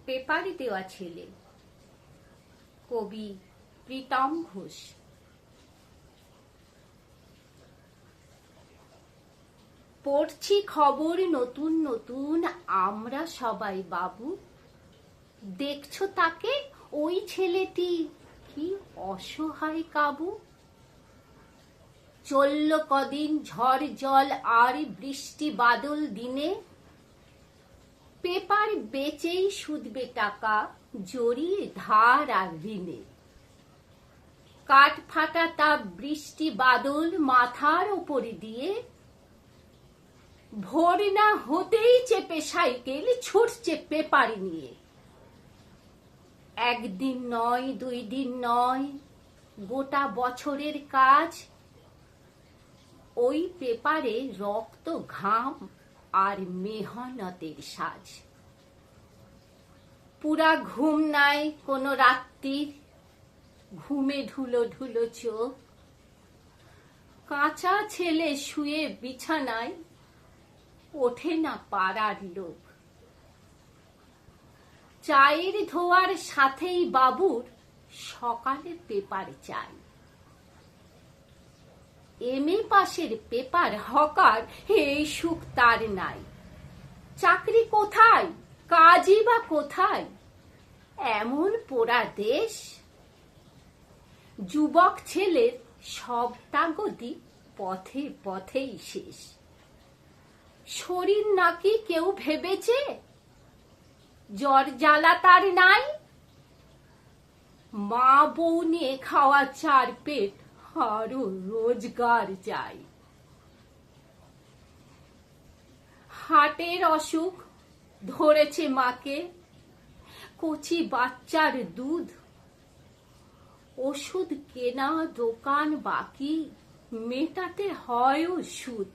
Paper দেওয়া ছেলে। কবি প্রীতম ঘোষ। পড়ছি খবর নতুন নতুন আমরা সবাই বাবু, দেখছো তাকে ওই ছেলেটি কি অসহায় কাবু। চলল কদিন ঝড় জল আর বৃষ্টি বাদল দিনে, পেপার বেচেই শুধবে টাকা জড়িয়ে ধার আর ঋণে। কাঠ ফাটা তা বৃষ্টি বাদল মাথার উপরে দিয়ে, ভোর না হতেই চেপে সাইকেল ছুটছে পেপার নিয়ে। একদিন নয় দুই দিন নয়, গোটা বছরের কাজ ওই পেপারে রক্ত ঘাম আর মেহনতের সাজ। পুরা ঘুম নাই কোনো রাত্রির, ঘুমে ঢুলো ঢুলো চোখ। কাঁচা ছেলে শুয়ে বিছানায়, ওঠে না পাড়ার লোক। চায়ের ধোয়ার সাথেই বাবুর সকালে পেপার চাই। এমএ পাশের পেপার হকার এই সুখ তার নাই। চাকরি কোথায়, কাজই বা কোথায়, এমন পোড়া দেশ। যুবক ছেলের সব তাগদি পথে পথেই শেষ। শরীর নাকি কেউ ভেবেছে, জ্বর জ্বালা তার নাই। মা বউ নিয়ে খাওয়া চার পেট আরো রোজগার চাই। হার্টের অসুখ ধরেছে মাকে, কচি বাচ্চার দুধ। ওষুধ কেনা দোকান বাকি, মেটাতে হয় সুদ।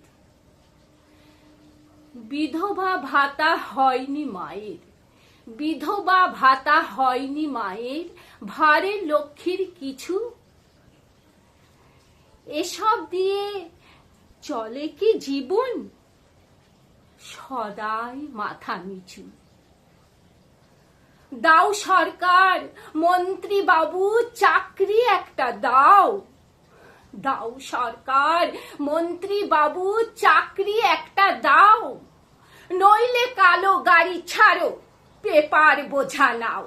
বিধবা ভাতা হয়নি মায়ের, বিধবা ভাতা হয়নি মায়ের, ভারে লক্ষ্মীর কিছু। এসব দিয়ে চলে কি জীবন, সদাই মাথা নিচু। দাও সরকার মন্ত্রী বাবু চাকরি একটা দাও। দাও সরকার মন্ত্রী বাবু চাকরি একটা দাও, নইলে কালো গাড়ি ছাড়ো পেপার বোঝা নাও।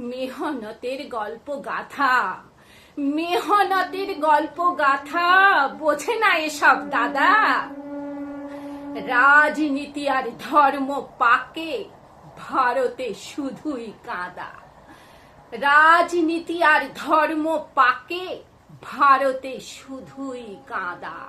মেহনতের গল্প গাথা, মেহনতের গল্প গাথা বোঝে না এসব দাদা। রাজনীতি আর ধর্ম পাকে ভারতে শুধুই কাঁদা। রাজনীতি আর ধর্ম পাকে ভারতে শুধুই কাঁদা।